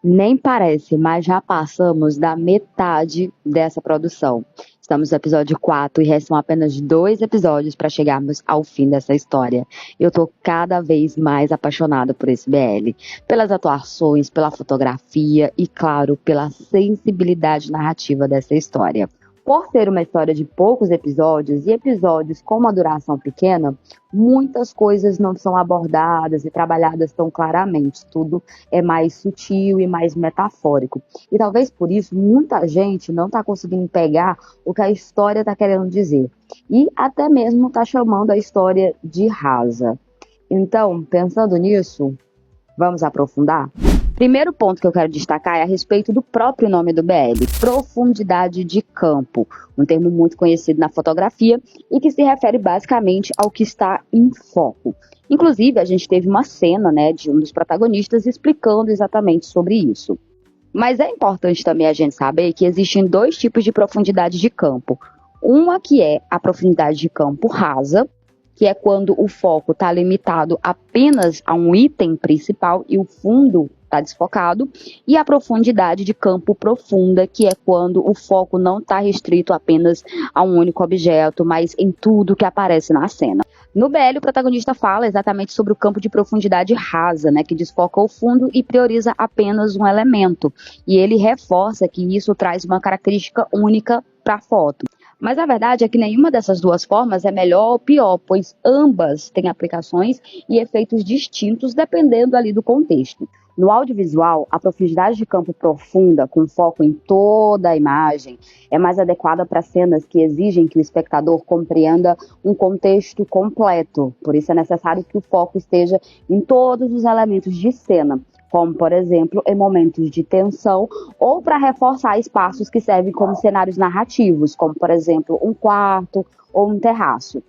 Nem parece, mas já passamos da metade dessa produção. Estamos no episódio 4 e restam apenas 2 episódios para chegarmos ao fim dessa história. Eu tô cada vez mais apaixonada por esse BL, pelas atuações, pela fotografia e, claro, pela sensibilidade narrativa dessa história. Por ser uma história de poucos episódios e episódios com uma duração pequena, muitas coisas não são abordadas e trabalhadas tão claramente. Tudo é mais sutil e mais metafórico. E talvez por isso muita gente não está conseguindo pegar o que a história está querendo dizer. E até mesmo está chamando a história de rasa. Então, pensando nisso, vamos aprofundar? Primeiro ponto que eu quero destacar é a respeito do próprio nome do BL, profundidade de campo, um termo muito conhecido na fotografia e que se refere basicamente ao que está em foco. Inclusive, a gente teve uma cena, de um dos protagonistas explicando exatamente sobre isso. Mas é importante também a gente saber que existem 2 tipos de profundidade de campo. Uma que é a profundidade de campo rasa, que é quando o foco está limitado apenas a um item principal e o fundo está desfocado, e a profundidade de campo profunda, que é quando o foco não está restrito apenas a um único objeto, mas em tudo que aparece na cena. No BL, o protagonista fala exatamente sobre o campo de profundidade rasa, que desfoca o fundo e prioriza apenas um elemento. E ele reforça que isso traz uma característica única para a foto. Mas a verdade é que nenhuma dessas 2 formas é melhor ou pior, pois ambas têm aplicações e efeitos distintos dependendo ali do contexto. No audiovisual, a profundidade de campo profunda, com foco em toda a imagem, é mais adequada para cenas que exigem que o espectador compreenda um contexto completo. Por isso é necessário que o foco esteja em todos os elementos de cena, como, por exemplo, em momentos de tensão ou para reforçar espaços que servem como cenários narrativos, como, por exemplo, um quarto ou um terraço.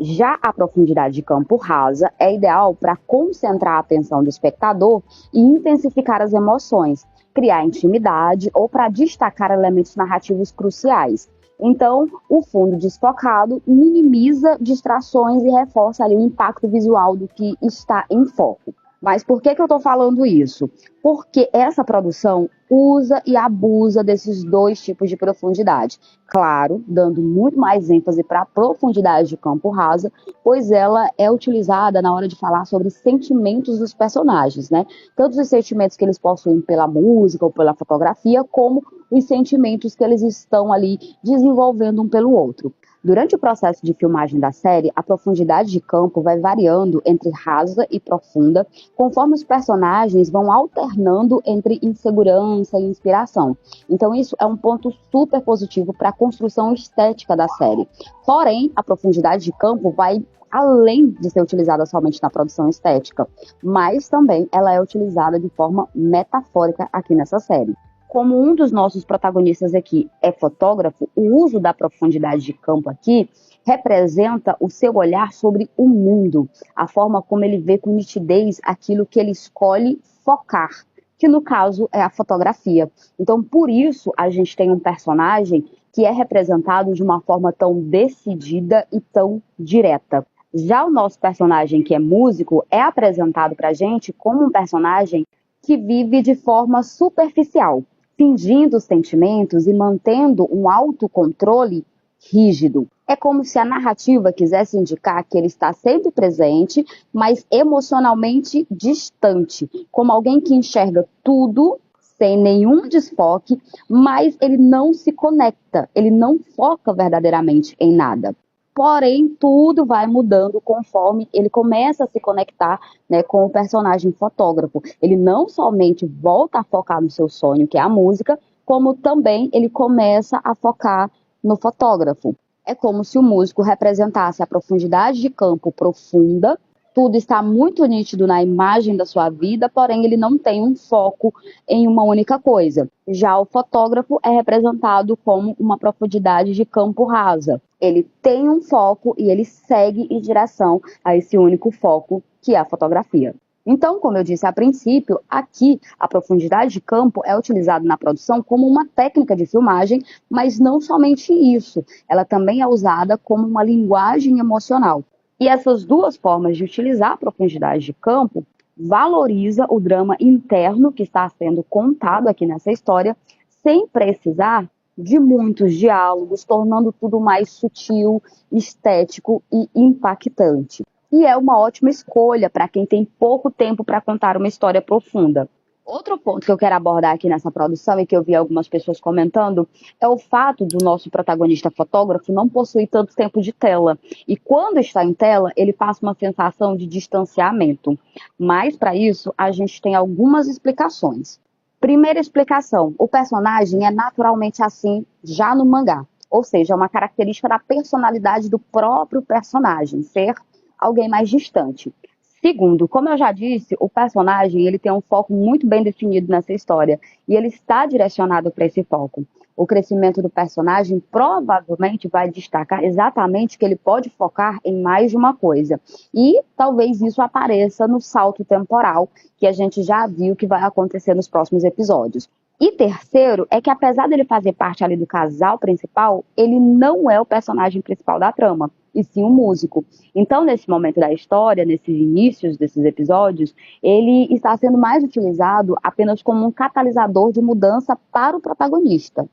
Já a profundidade de campo rasa é ideal para concentrar a atenção do espectador e intensificar as emoções, criar intimidade ou para destacar elementos narrativos cruciais. Então, o fundo desfocado minimiza distrações e reforça ali o impacto visual do que está em foco. Mas por que eu estou falando isso? Porque essa produção usa e abusa desses 2 tipos de profundidade. Claro, dando muito mais ênfase para a profundidade de campo rasa, pois ela é utilizada na hora de falar sobre sentimentos dos personagens, Tanto os sentimentos que eles possuem pela música ou pela fotografia, como os sentimentos que eles estão ali desenvolvendo um pelo outro. Durante o processo de filmagem da série, a profundidade de campo vai variando entre rasa e profunda, conforme os personagens vão alternando entre insegurança e inspiração. Então isso é um ponto super positivo para a construção estética da série. Porém, a profundidade de campo vai além de ser utilizada somente na produção estética, mas também ela é utilizada de forma metafórica aqui nessa série. Como um dos nossos protagonistas aqui é fotógrafo, o uso da profundidade de campo aqui representa o seu olhar sobre o mundo, a forma como ele vê com nitidez aquilo que ele escolhe focar, que no caso é a fotografia. Então, por isso, a gente tem um personagem que é representado de uma forma tão decidida e tão direta. Já o nosso personagem, que é músico, é apresentado pra gente como um personagem que vive de forma superficial, fingindo os sentimentos e mantendo um autocontrole rígido. É como se a narrativa quisesse indicar que ele está sempre presente, mas emocionalmente distante, como alguém que enxerga tudo sem nenhum desfoque, mas ele não se conecta, ele não foca verdadeiramente em nada. Porém, tudo vai mudando conforme ele começa a se conectar, com o personagem fotógrafo. Ele não somente volta a focar no seu sonho, que é a música, como também ele começa a focar no fotógrafo. É como se o músico representasse a profundidade de campo profunda. Tudo está muito nítido na imagem da sua vida, porém ele não tem um foco em uma única coisa. Já o fotógrafo é representado como uma profundidade de campo rasa. Ele tem um foco e ele segue em direção a esse único foco, que é a fotografia. Então, como eu disse a princípio, aqui a profundidade de campo é utilizada na produção como uma técnica de filmagem, mas não somente isso. Ela também é usada como uma linguagem emocional. E essas 2 formas de utilizar a profundidade de campo valoriza o drama interno que está sendo contado aqui nessa história, sem precisar de muitos diálogos, tornando tudo mais sutil, estético e impactante. E é uma ótima escolha para quem tem pouco tempo para contar uma história profunda. Outro ponto que eu quero abordar aqui nessa produção e que eu vi algumas pessoas comentando é o fato do nosso protagonista fotógrafo não possuir tanto tempo de tela. E quando está em tela, ele passa uma sensação de distanciamento. Mas, para isso, a gente tem algumas explicações. Primeira explicação, o personagem é naturalmente assim já no mangá. Ou seja, é uma característica da personalidade do próprio personagem, ser alguém mais distante. Segundo, como eu já disse, o personagem ele tem um foco muito bem definido nessa história e ele está direcionado para esse foco. O crescimento do personagem provavelmente vai destacar exatamente que ele pode focar em mais de uma coisa. E talvez isso apareça no salto temporal, que a gente já viu que vai acontecer nos próximos episódios. E terceiro é que apesar dele fazer parte ali do casal principal, ele não é o personagem principal da trama, e sim um músico. Então, nesse momento da história, nesses inícios desses episódios, ele está sendo mais utilizado apenas como um catalisador de mudança para o protagonista.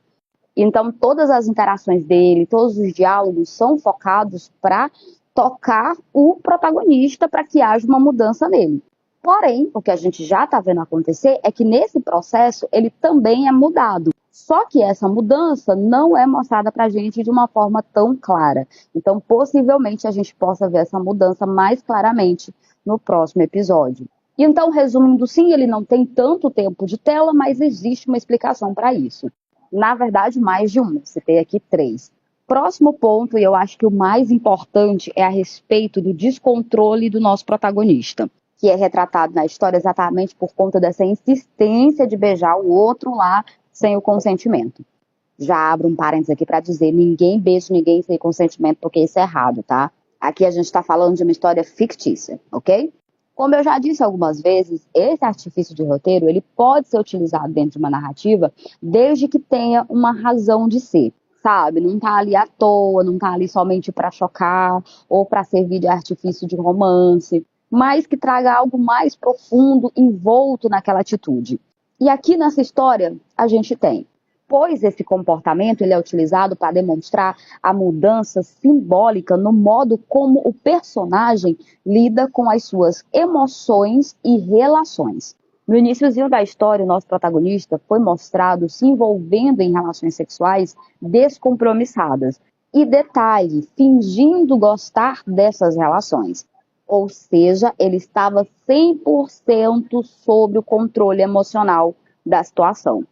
Então, todas as interações dele, todos os diálogos são focados para tocar o protagonista para que haja uma mudança nele. Porém, o que a gente já está vendo acontecer é que nesse processo ele também é mudado. Só que essa mudança não é mostrada para a gente de uma forma tão clara. Então, possivelmente, a gente possa ver essa mudança mais claramente no próximo episódio. Então, resumindo, sim, ele não tem tanto tempo de tela, mas existe uma explicação para isso. Na verdade, mais de uma. Citei aqui 3. Próximo ponto, e eu acho que o mais importante, é a respeito do descontrole do nosso protagonista, que é retratado na história exatamente por conta dessa insistência de beijar o outro lá sem o consentimento. Já abro um parênteses aqui para dizer, ninguém beija ninguém sem consentimento, porque isso é errado, tá? Aqui a gente está falando de uma história fictícia, ok? Como eu já disse algumas vezes, esse artifício de roteiro ele pode ser utilizado dentro de uma narrativa desde que tenha uma razão de ser, sabe? Não tá ali à toa, não tá ali somente para chocar ou para servir de artifício de romance, mas que traga algo mais profundo, envolto naquela atitude. E aqui nessa história a gente tem, pois esse comportamento ele é utilizado para demonstrar a mudança simbólica no modo como o personagem lida com as suas emoções e relações. No iniciozinho da história, o nosso protagonista foi mostrado se envolvendo em relações sexuais descompromissadas. E detalhe, fingindo gostar dessas relações. Ou seja, ele estava 100% sob o controle emocional da situação.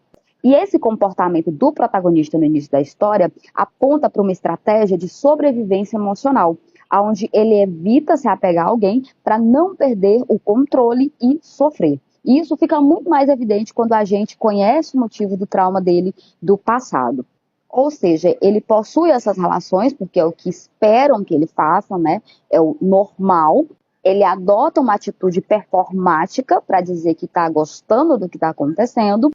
E esse comportamento do protagonista no início da história aponta para uma estratégia de sobrevivência emocional, onde ele evita se apegar a alguém para não perder o controle e sofrer. E isso fica muito mais evidente quando a gente conhece o motivo do trauma dele do passado. Ou seja, ele possui essas relações, porque é o que esperam que ele faça, né? É o normal. Ele adota uma atitude performática para dizer que está gostando do que está acontecendo,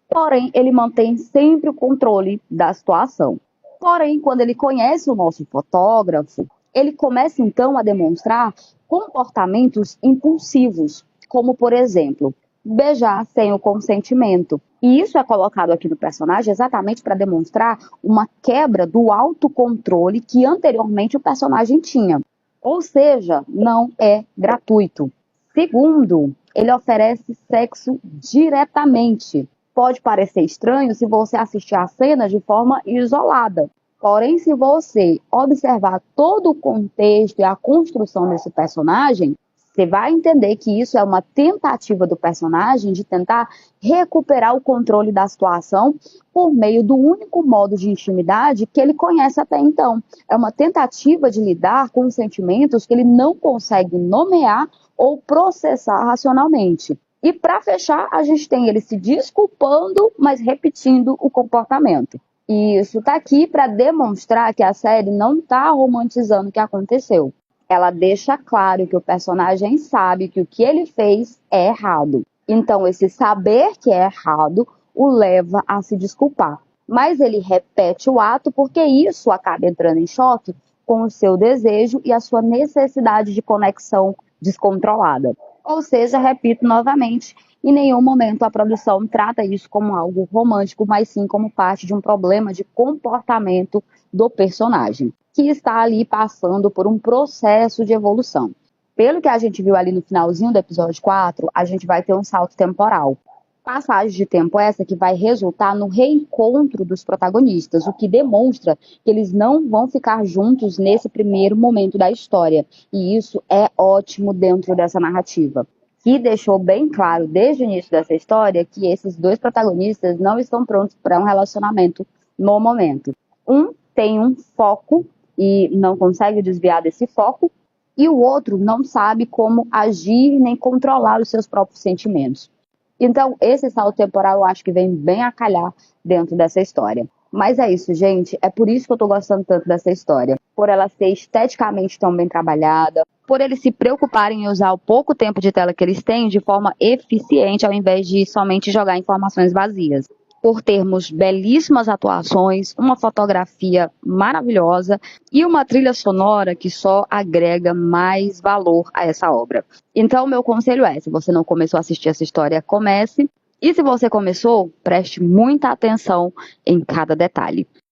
porém, ele mantém sempre o controle da situação. Porém, quando ele conhece o nosso fotógrafo, ele começa então a demonstrar comportamentos impulsivos, como, por exemplo, beijar sem o consentimento. E isso é colocado aqui no personagem exatamente para demonstrar uma quebra do autocontrole que anteriormente o personagem tinha. Ou seja, não é gratuito. Segundo, ele oferece sexo diretamente. Pode parecer estranho se você assistir a cena de forma isolada. Porém, se você observar todo o contexto e a construção desse personagem, você vai entender que isso é uma tentativa do personagem de tentar recuperar o controle da situação por meio do único modo de intimidade que ele conhece até então. É uma tentativa de lidar com sentimentos que ele não consegue nomear ou processar racionalmente. E para fechar, a gente tem ele se desculpando, mas repetindo o comportamento. E isso está aqui para demonstrar que a série não está romantizando o que aconteceu. Ela deixa claro que o personagem sabe que o que ele fez é errado. Então, esse saber que é errado o leva a se desculpar. Mas ele repete o ato porque isso acaba entrando em choque com o seu desejo e a sua necessidade de conexão descontrolada. Ou seja, repito novamente, em nenhum momento a produção trata isso como algo romântico, mas sim como parte de um problema de comportamento do personagem, que está ali passando por um processo de evolução. Pelo que a gente viu ali no finalzinho do episódio 4, a gente vai ter um salto temporal. Passagem de tempo essa que vai resultar no reencontro dos protagonistas, o que demonstra que eles não vão ficar juntos nesse primeiro momento da história. E isso é ótimo dentro dessa narrativa, que deixou bem claro desde o início dessa história que esses dois protagonistas não estão prontos para um relacionamento no momento. Um tem um foco e não consegue desviar desse foco, e o outro não sabe como agir nem controlar os seus próprios sentimentos. Então, esse salto temporal eu acho que vem bem a calhar dentro dessa história. Mas é isso, gente. É por isso que eu tô gostando tanto dessa história. Por ela ser esteticamente tão bem trabalhada, por eles se preocuparem em usar o pouco tempo de tela que eles têm de forma eficiente, ao invés de somente jogar informações vazias. Por termos belíssimas atuações, uma fotografia maravilhosa e uma trilha sonora que só agrega mais valor a essa obra. Então, meu conselho é, se você não começou a assistir essa história, comece. E se você começou, preste muita atenção em cada detalhe.